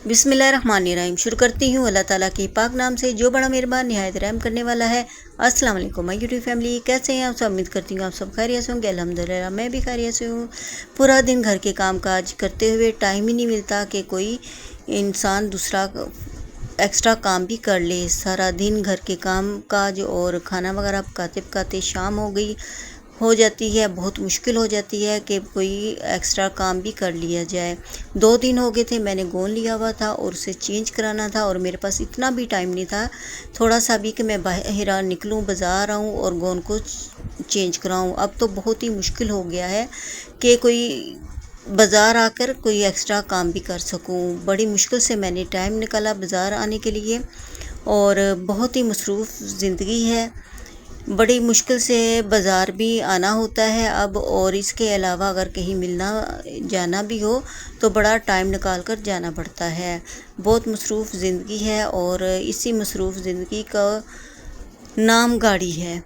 बिस्मिल्लाहिर्रहमानिर्रहीम। शुरू करती हूँ अल्लाह ताला के पाक नाम से जो बड़ा मेहरबान निहायत रहम करने वाला है। अस्सलाम वालेकुम माय यूट्यूब फैमिली, कैसे हैं आप सब? उम्मीद करती हूँ आप सब खैरियत से होंगे। अल्हम्दुलिल्लाह मैं भी खैरियत से हूँ। पूरा दिन घर के काम काज करते हुए टाइम ही नहीं मिलता कि कोई इंसान दूसरा एक्स्ट्रा काम भी कर ले। सारा दिन घर के काम काज और खाना वगैरह पकाते पकाते शाम हो जाती है। बहुत मुश्किल हो जाती है कि कोई एक्स्ट्रा काम भी कर लिया जाए। 2 दिन हो गए थे मैंने गोन लिया हुआ था और उसे चेंज कराना था और मेरे पास इतना भी टाइम नहीं था थोड़ा सा भी कि मैं बाहर निकलूं, बाज़ार आऊं और गोन को चेंज कराऊं। अब तो बहुत ही मुश्किल हो गया है कि कोई बाज़ार आकर कोई एक्स्ट्रा काम भी कर सकूं। बड़ी मुश्किल से मैंने टाइम निकाला बाज़ार आने के लिए और बहुत ही मसरूफ़ ज़िंदगी है। बड़ी मुश्किल से बाज़ार भी आना होता है अब, और इसके अलावा अगर कहीं मिलना जाना भी हो तो बड़ा टाइम निकाल कर जाना पड़ता है। बहुत मसरूफ़ ज़िंदगी है और इसी मसरूफ़ ज़िंदगी का नाम गाड़ी है।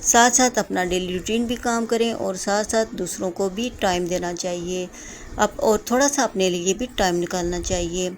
साथ साथ अपना डेली रूटीन भी काम करें और साथ साथ दूसरों को भी टाइम देना चाहिए अब, और थोड़ा सा अपने लिए भी टाइम निकालना चाहिए।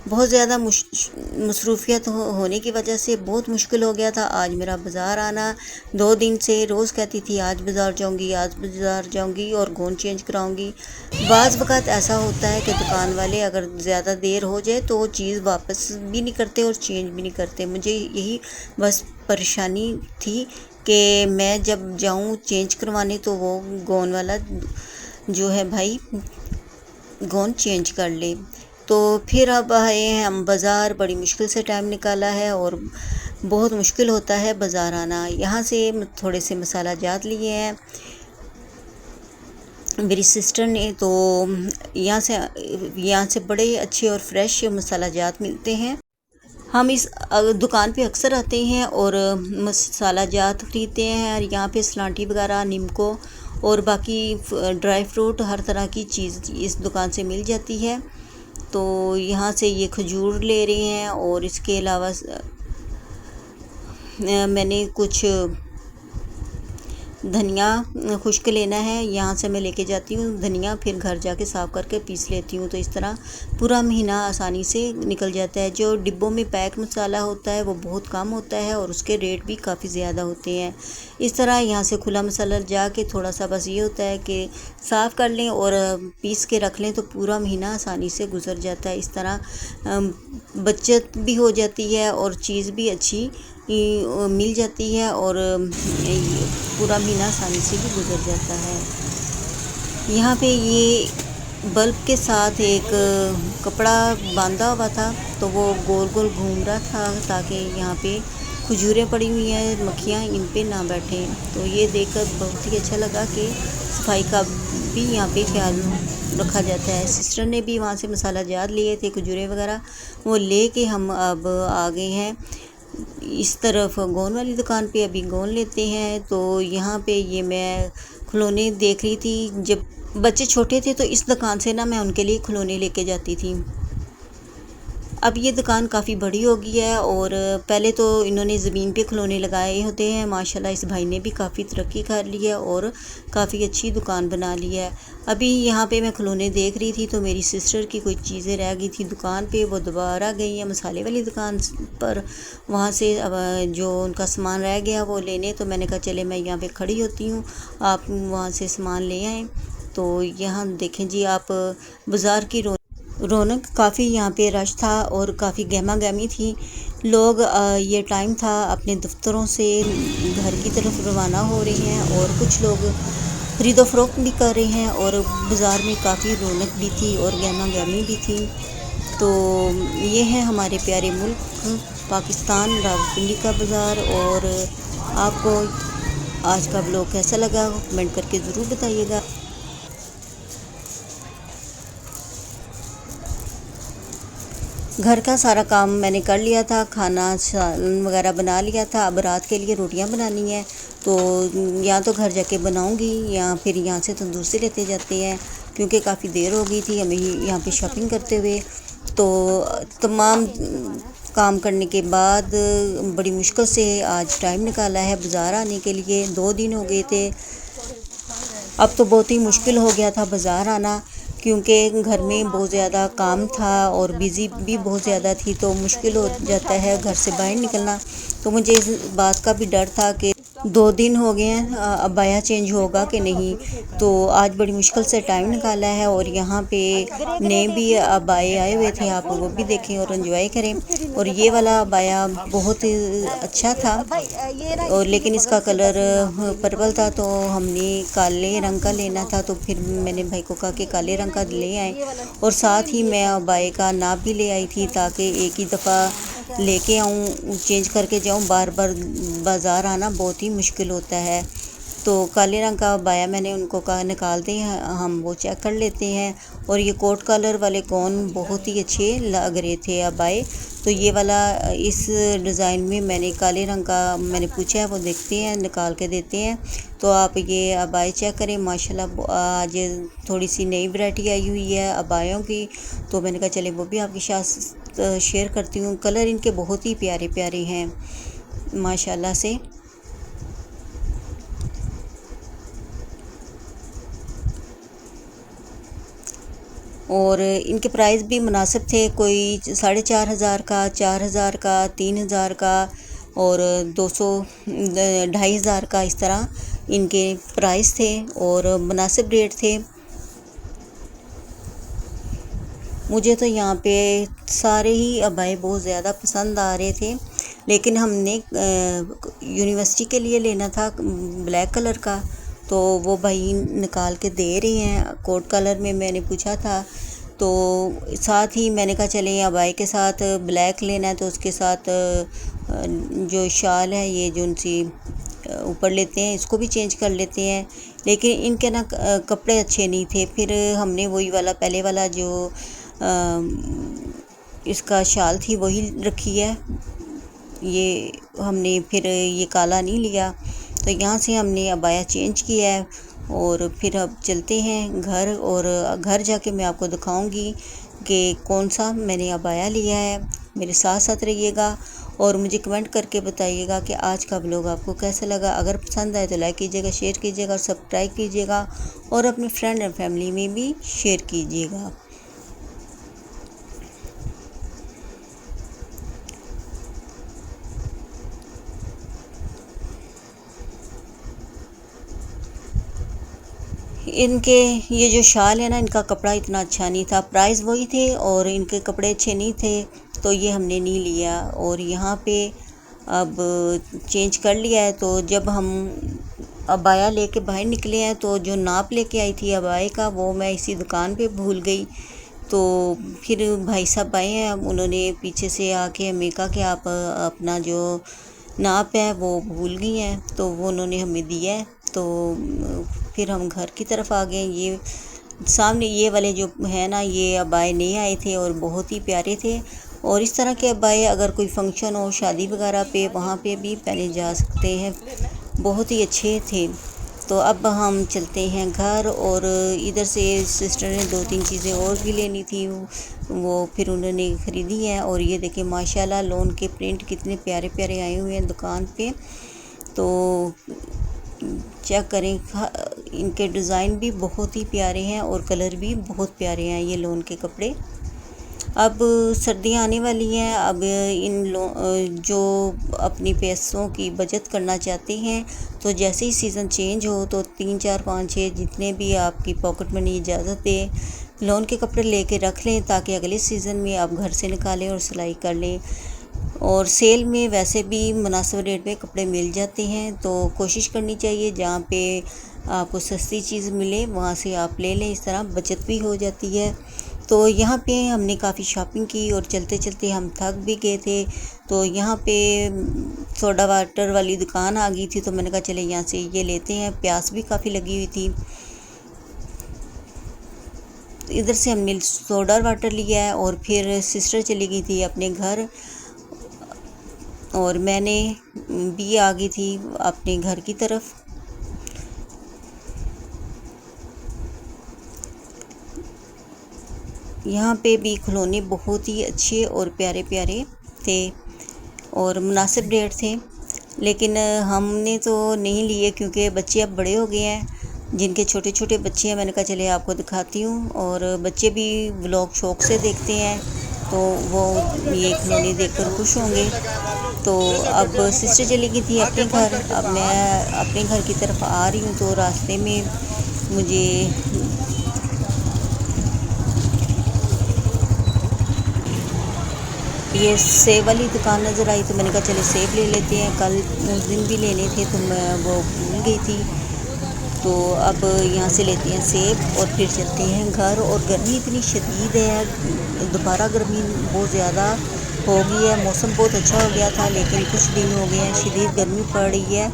बहुत ज़्यादा मसरूफ़ियत होने की वजह से बहुत मुश्किल हो गया था आज मेरा बाज़ार आना। 2 दिन से रोज़ कहती थी आज बाज़ार जाऊंगी, आज बाज़ार जाऊंगी और गोन चेंज कराऊंगी। बाज़ वक़्त ऐसा होता है कि दुकान वाले अगर ज़्यादा देर हो जाए तो वो चीज़ वापस भी नहीं करते और चेंज भी नहीं करते। मुझे यही बस परेशानी थी कि मैं जब जाऊं चेंज करवाने तो वो गोन वाला जो है भाई गोन चेंज कर ले। तो फिर अब आए हैं हम बाज़ार। बड़ी मुश्किल से टाइम निकाला है और बहुत मुश्किल होता है बाज़ार आना। यहाँ से थोड़े से मसाला जात लिए हैं मेरी सिस्टर ने, तो यहाँ से बड़े अच्छे और फ्रेश मसाला जात मिलते हैं। हम इस दुकान पे अक्सर आते हैं और मसाला जात खरीदते हैं। यहाँ पे सलांटी वगैरह, नीमको और बाकी ड्राई फ्रूट हर तरह की चीज़ इस दुकान से मिल जाती है। तो यहाँ से ये खजूर ले रहे हैं और इसके अलावा मैंने कुछ धनिया खुश्क लेना है। यहाँ से मैं लेके जाती हूँ धनिया, फिर घर जाके साफ़ करके पीस लेती हूँ। तो इस तरह पूरा महीना आसानी से निकल जाता है। जो डिब्बों में पैक मसाला होता है वो बहुत कम होता है और उसके रेट भी काफ़ी ज़्यादा होते हैं। इस तरह यहाँ से खुला मसाला जाके थोड़ा सा बस ये होता है कि साफ़ कर लें और पीस के रख लें तो पूरा महीना आसानी से गुजर जाता है। इस तरह बचत भी हो जाती है और चीज़ भी अच्छी मिल जाती है और पूरा महीना आसानी से भी गुजर जाता है। यहाँ पे ये बल्ब के साथ एक कपड़ा बांधा हुआ था तो वो गोल गोल घूम रहा था ताकि यहाँ पे खजूरें पड़ी हुई हैं, मक्खियाँ इन पे ना बैठें। तो ये देखकर बहुत ही अच्छा लगा कि सफाई का भी यहाँ पे ख्याल रखा जाता है। सिस्टर ने भी वहाँ से मसाला जात लिए थे, खजूरें वगैरह वो ले के हम अब आ गए हैं इस तरफ गोन वाली दुकान पे। अभी गोन लेते हैं। तो यहाँ पे ये मैं खिलौने देख रही थी। जब बच्चे छोटे थे तो इस दुकान से ना मैं उनके लिए खिलौने लेके जाती थी। अब ये दुकान काफ़ी बड़ी हो गई है और पहले तो इन्होंने ज़मीन पे खिलौने लगाए होते हैं। माशाल्लाह इस भाई ने भी काफ़ी तरक्की कर ली है और काफ़ी अच्छी दुकान बना ली है। अभी यहाँ पे मैं खिलौने देख रही थी तो मेरी सिस्टर की कोई चीज़ें रह गई थी दुकान पे, वो दोबारा गई है मसाले वाली दुकान पर। वहाँ से अब जो उनका सामान रह गया वो लेने, तो मैंने कहा चले मैं यहाँ पर खड़ी होती हूँ, आप वहाँ से सामान ले आएँ। तो यहाँ देखें जी आप, बाज़ार की रौनक काफ़ी यहाँ पे रश था और काफ़ी गहमा गहमी थी। लोग ये टाइम था अपने दफ्तरों से घर की तरफ रवाना हो रहे हैं और कुछ लोग खरीदो फरोख्त भी कर रहे हैं और बाज़ार में काफ़ी रौनक भी थी और गहमा गहमी भी थी। तो ये है हमारे प्यारे मुल्क पाकिस्तान, रावलपिंडी का बाज़ार। और आपको आज का व्लॉग कैसा लगा कमेंट करके ज़रूर बताइएगा। घर का सारा काम मैंने कर लिया था, खाना वगैरह बना लिया था। अब रात के लिए रोटियां बनानी है तो या तो घर जाके बनाऊंगी या फिर यहाँ से तंदूर से लेते जाते हैं क्योंकि काफ़ी देर हो गई थी हमें यहाँ पे शॉपिंग करते हुए। तो तमाम काम करने के बाद बड़ी मुश्किल से आज टाइम निकाला है बाज़ार आने के लिए। 2 दिन हो गए थे। अब तो बहुत ही मुश्किल हो गया था बाज़ार आना क्योंकि घर में बहुत ज़्यादा काम था और बिज़ी भी बहुत ज़्यादा थी, तो मुश्किल हो जाता है घर से बाहर निकलना। तो मुझे इस बात का भी डर था कि 2 दिन हो गए हैं, अबाया चेंज होगा कि नहीं। तो आज बड़ी मुश्किल से टाइम निकाला है और यहाँ पे नए भी अबाए आए हुए थे, आप वो भी देखें और एंजॉय करें। और ये वाला अबाया बहुत अच्छा था, और लेकिन इसका कलर पर्पल था, तो हमने काले रंग का लेना था, तो फिर मैंने भाई को कहा कि काले रंग का ले आए। और साथ ही मैं अबाए का नाप भी ले आई थी, ताकि एक ही दफ़ा लेके आऊँ, चेंज करके जाऊँ, बार बार बाज़ार आना बहुत ही मुश्किल होता है। तो काले रंग का अबाया मैंने उनको कहा निकाल दें, हम वो चेक कर लेते हैं। और ये कोट कलर वाले कौन बहुत ही अच्छे लग रहे थे अबाए। तो ये वाला इस डिज़ाइन में मैंने काले रंग का मैंने पूछा है, वो देखते हैं निकाल के देते हैं। तो आप ये अबाए चेक करें, माशाल्लाह आज थोड़ी सी नई वैरायटी आई हुई है अबायों की, तो मैंने कहा चले वो भी आपके साथ शेयर करती हूँ। कलर इनके बहुत ही प्यारे प्यारे हैं माशाल्लाह से। और इनके प्राइस भी मुनासिब थे, कोई 4,500 का, 4,000 का, 3,000 का और 200 2,500 का, इस तरह इनके प्राइस थे और मुनासिब रेट थे। मुझे तो यहाँ पे सारे ही अबाए बहुत ज़्यादा पसंद आ रहे थे, लेकिन हमने यूनिवर्सिटी के लिए लेना था ब्लैक कलर का, तो वो भाई निकाल के दे रहे हैं कोट कलर में। मैंने पूछा था, तो साथ ही मैंने कहा चले अबाए के साथ ब्लैक लेना है, तो उसके साथ जो शाल है ये जो उनसी ऊपर लेते हैं, इसको भी चेंज कर लेते हैं। लेकिन इनके ना कपड़े अच्छे नहीं थे, फिर हमने वही वाला पहले वाला जो इसका शाल थी वही रखी है। ये हमने फिर ये काला नहीं लिया, तो यहाँ से हमने अबाया चेंज किया है। और फिर अब चलते हैं घर, और घर जाके मैं आपको दिखाऊंगी कि कौन सा मैंने अबाया लिया है। मेरे साथ साथ रहिएगा और मुझे कमेंट करके बताइएगा कि आज का व्लॉग आपको कैसा लगा। अगर पसंद आए तो लाइक कीजिएगा, शेयर कीजिएगा और सब्सक्राइब कीजिएगा, और अपने फ्रेंड एंड फैमिली में भी शेयर कीजिएगा। इनके ये जो शाल है ना, इनका कपड़ा इतना अच्छा नहीं था, प्राइस वही थे और इनके कपड़े अच्छे नहीं थे, तो ये हमने नहीं लिया। और यहाँ पे अब चेंज कर लिया है। तो जब हम अबाया लेके बाहर निकले हैं, तो जो नाप लेके आई थी अबाए का, वो मैं इसी दुकान पे भूल गई। तो फिर भाई साहब आए हैं, उन्होंने पीछे से आके हमें कहा कि आप अपना जो नाप है वो भूल गई हैं, तो वो उन्होंने हमें दिया है। तो फिर हम घर की तरफ आ गए। ये सामने ये वाले जो है ना, ये अबाए नए आए थे और बहुत ही प्यारे थे। और इस तरह के अबाए अगर कोई फंक्शन हो, शादी वगैरह पे, वहाँ पे भी पहने जा सकते हैं, बहुत ही अच्छे थे। तो अब हम चलते हैं घर, और इधर से सिस्टर ने 2-3 चीज़ें और भी लेनी थी, वो फिर उन्होंने ख़रीदी है। और ये देखिए माशाल्लाह लॉन के प्रिंट कितने प्यारे प्यारे आए हुए हैं दुकान पे, तो चेक करें। इनके डिज़ाइन भी बहुत ही प्यारे हैं और कलर भी बहुत प्यारे हैं ये लॉन के कपड़े। अब सर्दियाँ आने वाली हैं, अब जो अपनी पैसों की बचत करना चाहते हैं, तो जैसे ही सीज़न चेंज हो, तो 3, 4, 5, 6 जितने भी आपकी पॉकेट मनी इजाज़त दे, लॉन के कपड़े लेके रख लें, ताकि अगले सीज़न में आप घर से निकालें और सिलाई कर लें। और सेल में वैसे भी मुनासिब रेट में कपड़े मिल जाते हैं, तो कोशिश करनी चाहिए जहाँ पे आपको सस्ती चीज़ मिले वहाँ से आप ले लें, इस तरह बचत भी हो जाती है। तो यहाँ पे हमने काफ़ी शॉपिंग की और चलते चलते हम थक भी गए थे। तो यहाँ पे सोडा वाटर वाली दुकान आ गई थी, तो मैंने कहा चले यहाँ से ये लेते हैं, प्यास भी काफ़ी लगी हुई थी। इधर से हमने सोडा वाटर लिया है, और फिर सिस्टर चली गई थी अपने घर, और मैंने भी आ गई थी अपने घर की तरफ। यहाँ पे भी खिलौने बहुत ही अच्छे और प्यारे प्यारे थे और मुनासिब रेट थे, लेकिन हमने तो नहीं लिए क्योंकि बच्चे अब बड़े हो गए हैं। जिनके छोटे छोटे बच्चे हैं, मैंने कहा चले आपको दिखाती हूँ। और बच्चे भी व्लॉग शौक से देखते हैं, तो वो ये खिलौने देखकर खुश होंगे। तो अब सिस्टर चली गई थी अपने घर, अब मैं अपने घर की तरफ आ रही हूँ। तो रास्ते में मुझे ये सेब वाली दुकान नज़र आई, तो मैंने कहा चले सेब ले लेते हैं। कल उस दिन भी लेने थे तो मैं वो भूल गई थी। तो अब यहाँ से लेते हैं सेब और फिर चलते हैं घर। और गर्मी इतनी शदीद है, दोबारा गर्मी बहुत ज़्यादा हो गई है। मौसम बहुत अच्छा हो गया था, लेकिन कुछ दिन हो गए हैं शदीद गर्मी पड़ रही है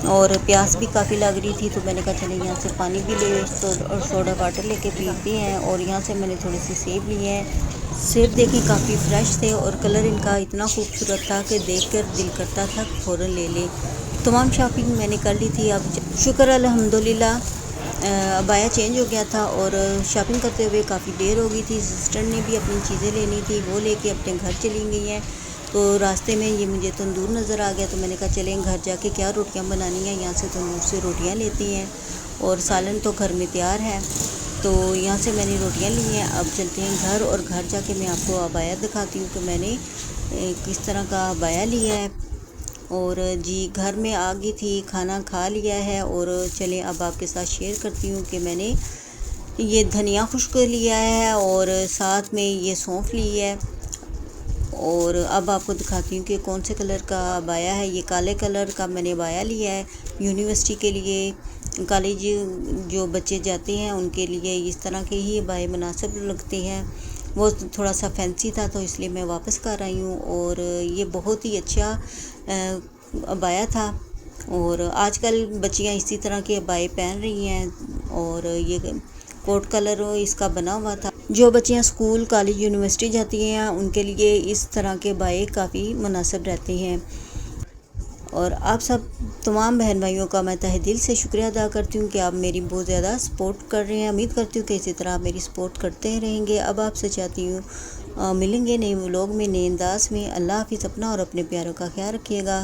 और प्यास भी काफ़ी लग रही थी। तो मैंने कहा चले यहाँ से पानी भी ले और सोडा वाटर लेके पीते हैं। और यहाँ से मैंने थोड़े से सेब लिए हैं। सेब देखें काफ़ी फ्रेश थे और कलर इनका इतना खूबसूरत था कि देखकर दिल करता था फ़ौरन ले लें। तमाम शॉपिंग मैंने कर ली थी। अब शुक्र अल्हम्दुलिल्लाह अबाया चेंज हो गया था और शॉपिंग करते हुए काफ़ी देर हो गई थी। सिस्टर ने भी अपनी चीज़ें लेनी थी, वो लेके अपने घर चली गई हैं। तो रास्ते में ये मुझे तंदूर नज़र आ गया, तो मैंने कहा चलें घर जाके क्या रोटियां बनानी है, यहाँ से तंदूर से रोटियां लेती हैं। और सालन तो घर में तैयार है, तो यहाँ से मैंने रोटियां ली हैं। अब चलते हैं घर और घर जाके मैं आपको अबाया दिखाती हूँ कि मैंने किस तरह का अबाया लिया है। और जी घर में आ गई थी, खाना खा लिया है। और चलें अब आपके साथ शेयर करती हूँ कि मैंने ये धनिया खुश्क लिया है और साथ में ये सौंफ ली है। और अब आपको दिखाती हूँ कि कौन से कलर का अबाया है। ये काले कलर का मैंने अबाया लिया है यूनिवर्सिटी के लिए। कॉलेज जो बच्चे जाते हैं उनके लिए इस तरह के ही अबाए मुनासिब लगते हैं। वो थोड़ा सा फैंसी था तो इसलिए मैं वापस कर आई हूँ। और ये बहुत ही अच्छा अबाया था और आजकल बच्चियाँ इसी तरह के अबाए पहन रही हैं। और ये कोट कलर इसका बना हुआ था। जो बच्चियाँ स्कूल कॉलेज यूनिवर्सिटी जाती हैं उनके लिए इस तरह के अबाए काफ़ी मुनासिब रहते हैं। और आप सब तमाम बहन भाइयों का मैं तहे दिल से शुक्रिया अदा करती हूँ कि आप मेरी बहुत ज़्यादा सपोर्ट कर रहे हैं। उम्मीद करती हूँ कि इसी तरह आप मेरी सपोर्ट करते रहेंगे। अब आपसे चाहती हूँ मिलेंगे नए व्लॉग में, नए अंदाज में। अल्लाह हाफिज़। अपना और अपने प्यारों का ख्याल रखिएगा।